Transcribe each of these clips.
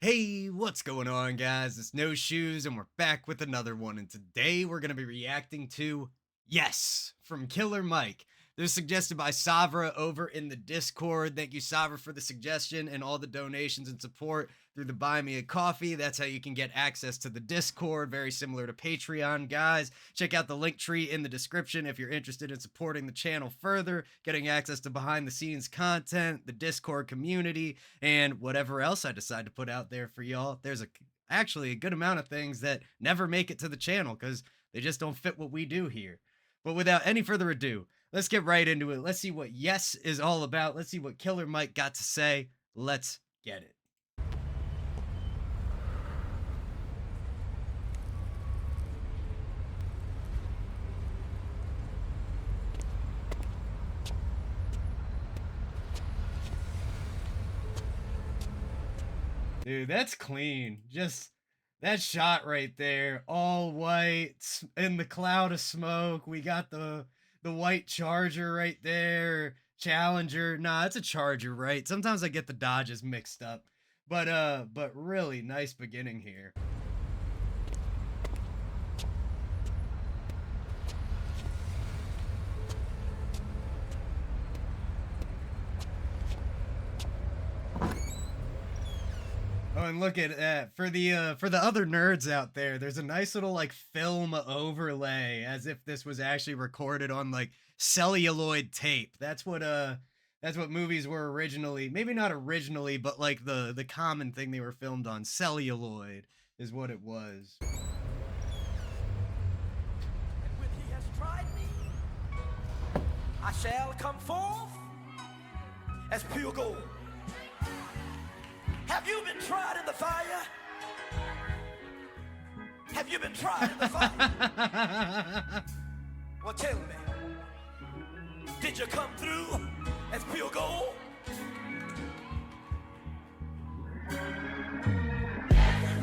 Hey, what's going on, guys? It's No Shoes, and we're back with another one. And today we're going to be reacting to Yes from Killer Mike. This was suggested by Savra over in the Discord. Thank you, Savra, for the suggestion and all the donations and support through the Buy Me a Coffee. That's how you can get access to the Discord, very similar to Patreon, guys. Check out the link tree in the description if you're interested in supporting the channel further, getting access to behind the scenes content, the Discord community, and whatever else I decide to put out there for y'all. There's actually a good amount of things that never make it to the channel because they just don't fit what we do here. But without any further ado, let's get right into it. Let's see what Yes is all about. Let's see what Killer Mike got to say. Let's get it. Dude, that's clean. Just that shot right there, all white in the cloud of smoke. We got the white Charger right there. Challenger. Nah, it's a Charger, right? Sometimes I get the Dodges mixed up. But really nice beginning here. Oh, and look at that. For the other nerds out there, there's a nice little like film overlay as if this was actually recorded on like celluloid tape. That's what movies were originally. Maybe not originally, but like the common thing they were filmed on. Celluloid is what it was. When he has tried me, I shall come forth as pure gold. Have you been tried in the fire? Have you been tried in the fire? Well, tell me, did you come through as pure gold?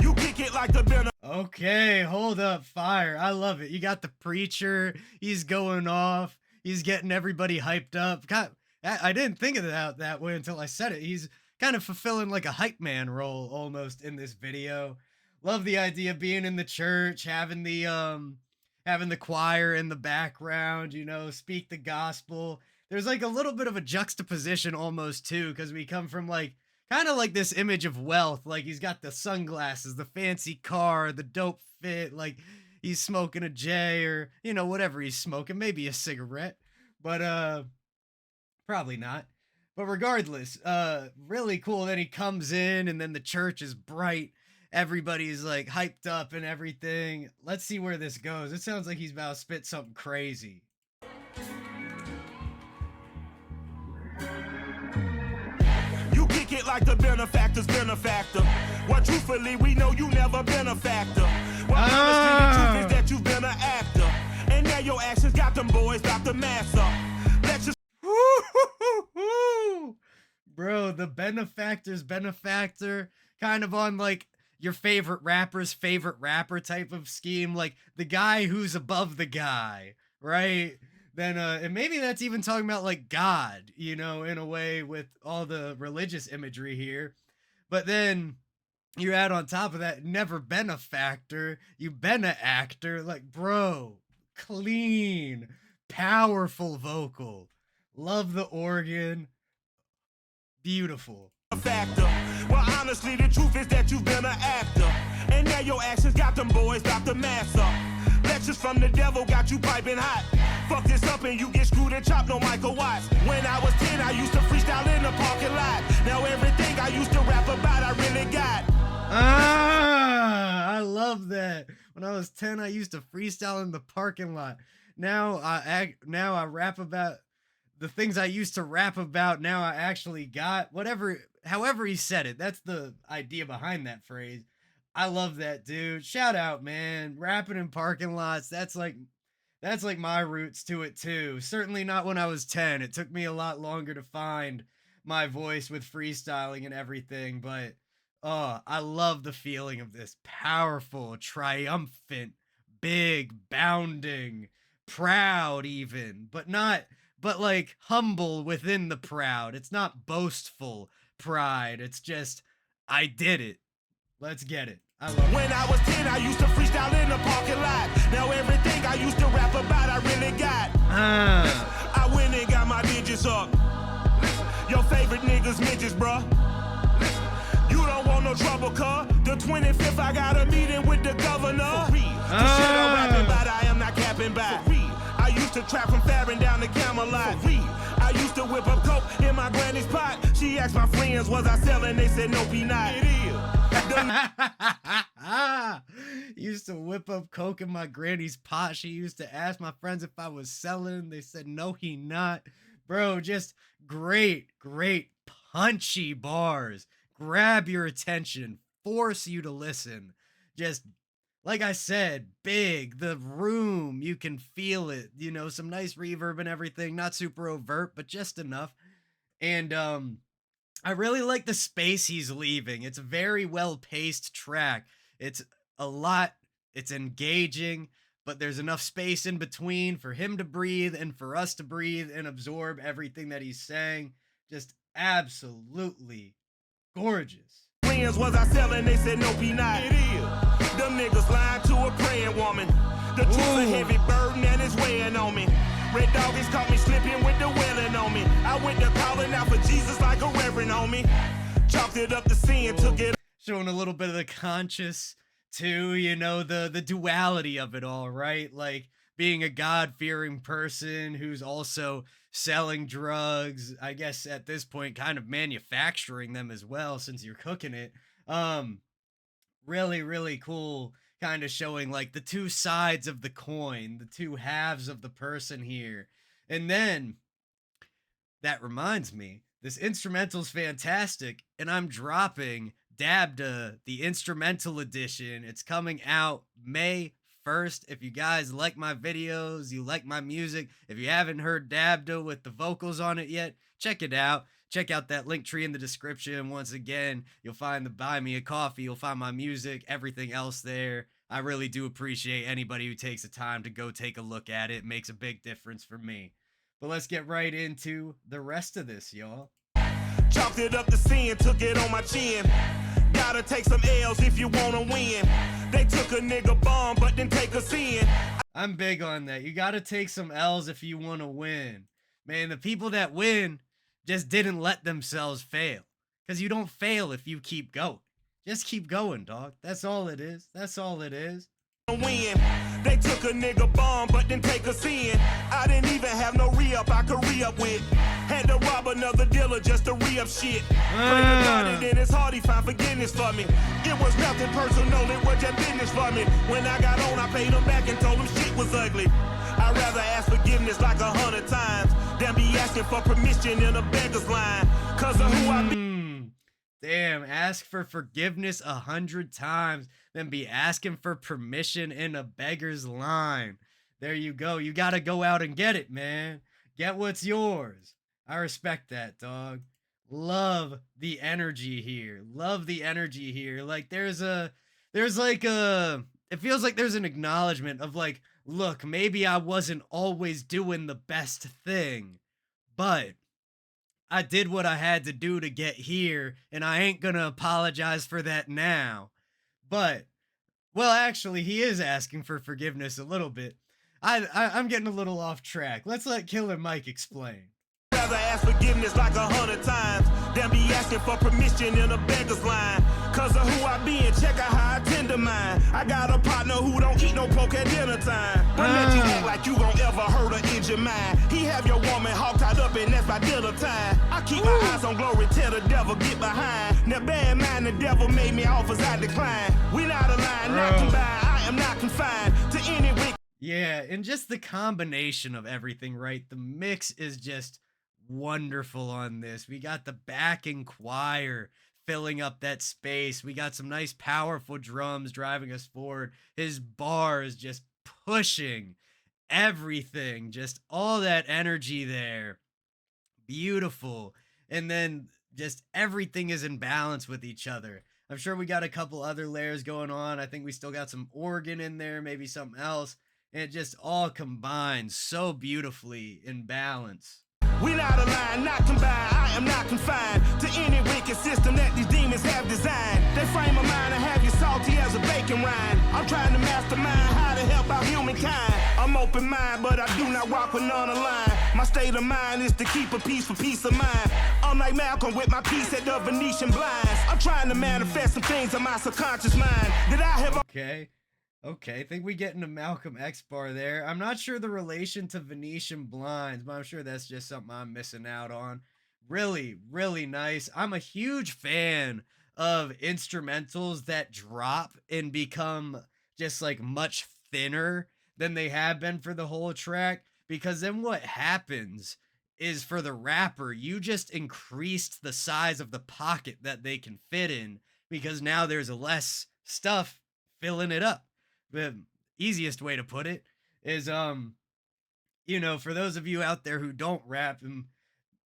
You kick it like the banner. Okay, hold up, fire. I love it. You got the preacher. He's going off. He's getting everybody hyped up. God, I didn't think of that way until I said it. He's kind of fulfilling like a hype man role almost in this video. Love the idea of being in the church, having the choir in the background, you know, speak the gospel. There's like a little bit of a juxtaposition almost too, because we come from like kind of like this image of wealth. Like he's got the sunglasses, the fancy car, the dope fit, like he's smoking a J or, you know, whatever he's smoking, maybe a cigarette. But probably not. But regardless, really cool. Then he comes in and then the church is bright. Everybody's like hyped up and everything. Let's see where this goes. It sounds like he's about to spit something crazy. You kick it like the benefactor's benefactor. Well, truthfully, we know you never been a factor. Well, honestly, the truth is that you've been an actor. And now your actions got them boys about to mass up. Let's just Bro, the benefactor's benefactor, kind of on like your favorite rapper's favorite rapper type of scheme, like the guy who's above the guy, right? Then and maybe that's even talking about like God, you know, in a way with all the religious imagery here. But then you add on top of that, never been a factor, you been an actor, like bro, clean, powerful vocal. Love the organ. Beautiful. a factor. Well, honestly, the truth is that you've been an actor. And now your actions got them boys about to mass up. Lectures from the devil got you piping hot. Fuck this up and you get screwed and chopped, no Michael Watts. When I was 10, I used to freestyle in the parking lot. Now everything I used to rap about, I really got. I love that. When I was 10, I used to freestyle in the parking lot. Now I rap about the things I used to rap about. Now I actually got however he said it. That's the idea behind that phrase. I love that, dude. Shout out, man. Rapping in parking lots. That's like my roots to it too. Certainly not when I was 10. It took me a lot longer to find my voice with freestyling and everything, but oh, I love the feeling of this. Powerful, triumphant, big, bounding, proud even, but like humble within the proud. It's not boastful pride. It's just I did it. Let's get it. I love it. When I was 10, I used to freestyle in the parking lot. Now everything I used to rap about, I really got. I went and got my digits up. Your favorite niggas midgets, bruh. You don't want no trouble, cuz. The 25th, I got a meeting with the governor. The shit I'm rapping about, I am not capping by. I used to trap from Farron down to Camelot. I used to whip up coke in my granny's pot. She asked my friends, was I selling? They said, no, be not. It is. Used to whip up coke in my granny's pot. She used to ask my friends if I was selling. They said, no, he not. Bro, just great punchy bars. Grab your attention, force you to listen. Just like I said, big, the room, you can feel it, you know, some nice reverb and everything, not super overt, but just enough. And I really like the space he's leaving. It's a very well-paced track. It's a lot, it's engaging, but there's enough space in between for him to breathe and for us to breathe and absorb everything that he's saying. Just absolutely gorgeous. Friends, was I selling? They said, no, be not. It is. Them niggas lying to a praying woman. The truth's a heavy burden and it's weighing on me. Red Doggies caught me slipping with the wailing on me. I went to calling out for Jesus like a reverend on me. Chalked it up to sin, took it. Showing a little bit of the conscious too, you know, the duality of it all, right? Like being a God-fearing person who's also selling drugs, I guess at this point kind of manufacturing them as well since you're cooking it. Really cool, kind of showing like the two sides of the coin, the two halves of the person here. And then that reminds me, this instrumental's fantastic, and I'm dropping Dabda, the instrumental edition. It's coming out May 1st. If you guys like my videos, you like my music, if you haven't heard Dabda with the vocals on it yet, check it out. Check out that link tree in the description. Once again, you'll find the Buy Me a Coffee, you'll find my music, everything else there. I really do appreciate anybody who takes the time to go take a look at it. It makes a big difference for me. But let's get right into the rest of this, y'all. Chalked it up to sin, took it on my chin. Gotta take some L's if you wanna win. They took a nigga bomb, but then take a sin. I'm big on that. You gotta take some L's if you wanna win. Man, the people that win just didn't let themselves fail. Because you don't fail if you keep going. Just keep going, dog. That's all it is. That's all it is. Win. They took a nigga bomb, but then take a sin. I didn't even have no re-up I could re-up with. Had to rob another dealer just to re-up shit. Pray to God and in his heart he found forgiveness for me. It was nothing personal, it was just business for me. When I got on, I paid him back and told him shit was ugly. I'd rather ask forgiveness like 100 times than be asking for permission in a beggar's line. Cause of who I be. Damn, ask for forgiveness 100 times, then be asking for permission in a beggar's line. There you go. You gotta go out and get it, man. Get what's yours. I respect that, dog. Love the energy here. Love the energy here. Like it feels like there's an acknowledgement of like, look, maybe I wasn't always doing the best thing, but I did what I had to do to get here, and I ain't gonna apologize for that now. But, well, actually, he is asking for forgiveness a little bit. I'm getting a little off track. Let's let Killer Mike explain. Rather ask forgiveness like 100 times than be asking for permission in a beggar's line. Cause of who I be and check out how I tend to mine. I got a partner who don't eat no pork at dinner time. But let you act like you gon' ever hurt or injure mine. He have your woman hog tied up and that's by dinner time. I keep my eyes on glory, tell the devil get behind. Now bear in mind the devil made me offers I decline. We not aligned, not combined, I am not confined to any wicked. Yeah, and just the combination of everything, right? The mix is just wonderful on this. We got the backing choir filling up that space. We got some nice powerful drums driving us forward. His bars just pushing everything, just all that energy there. Beautiful. And then just everything is in balance with each other. I'm sure we got a couple other layers going on. I think we still got some organ in there, maybe something else. And it just all combines so beautifully in balance. We not aligned, not combined, I am not confined to any wicked system that these demons have designed. They frame of mind and have trying to mastermind how to help out humankind. I'm open mind, but I do not walk with none aligned. My state of mind is to keep a peace for peace of mind. I'm like Malcolm with my piece at the Venetian blinds. I'm trying to manifest some things in my subconscious mind that I have. Okay. Okay, I think we get into Malcolm X bar there. I'm not sure the relation to Venetian blinds, but I'm sure that's just something I'm missing out on. Really, really nice. I'm a huge fan of instrumentals that drop and become just like much thinner than they have been for the whole track, because then what happens is for the rapper, you just increased the size of the pocket that they can fit in because now there's less stuff filling it up. The easiest way to put it is for those of you out there who don't rap and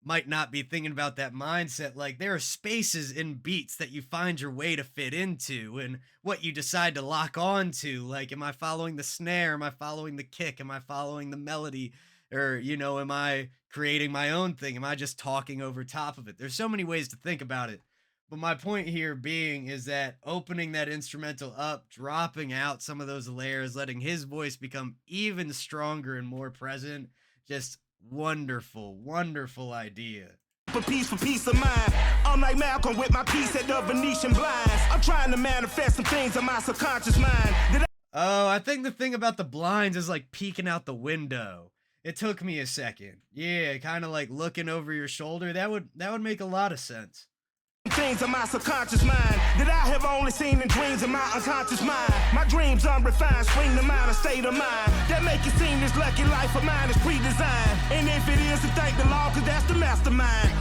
might not be thinking about that mindset, like there are spaces in beats that you find your way to fit into and what you decide to lock on to. Like, am I following the snare? Am I following the kick? Am I following the melody? Or, am I creating my own thing? Am I just talking over top of it? There's so many ways to think about it. But my point here being is that opening that instrumental up, dropping out some of those layers, letting his voice become even stronger and more present, just wonderful, wonderful idea. For peace of mind. I'm like Malcolm with my piece at the Venetian blinds. I'm trying to manifest some things in my subconscious mind. Oh, I think the thing about the blinds is like peeking out the window. It took me a second. Yeah, kind of like looking over your shoulder. That would make a lot of sense. Things in my subconscious mind that I have only seen in dreams in my unconscious mind. My dreams unrefined, spring to mind, a state of mind that make it seem this lucky life of mine is pre-designed. And if it is, to thank the Lord, cause that's the mastermind.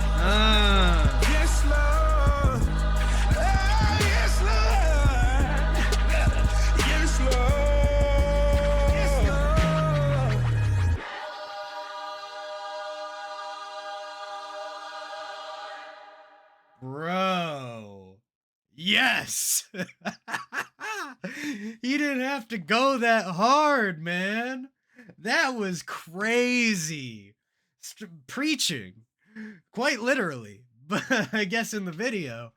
Yes, Lord. Yes, Lord. Yes, Lord. Bro, yes. He didn't have to go that hard, man. That was crazy. Preaching, quite literally. But I guess in the video,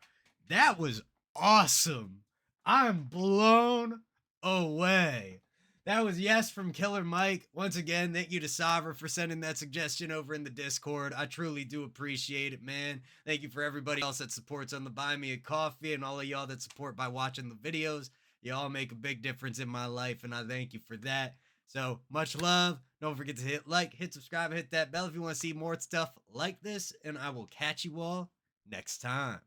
that was awesome. I'm blown away. That was Yes from Killer Mike. Once again, thank you to Sabra for sending that suggestion over in the Discord. I truly do appreciate it, man. Thank you for everybody else that supports on the Buy Me a Coffee and all of y'all that support by watching the videos. Y'all make a big difference in my life, and I thank you for that. So, much love. Don't forget to hit like, hit subscribe, hit that bell if you want to see more stuff like this, and I will catch you all next time.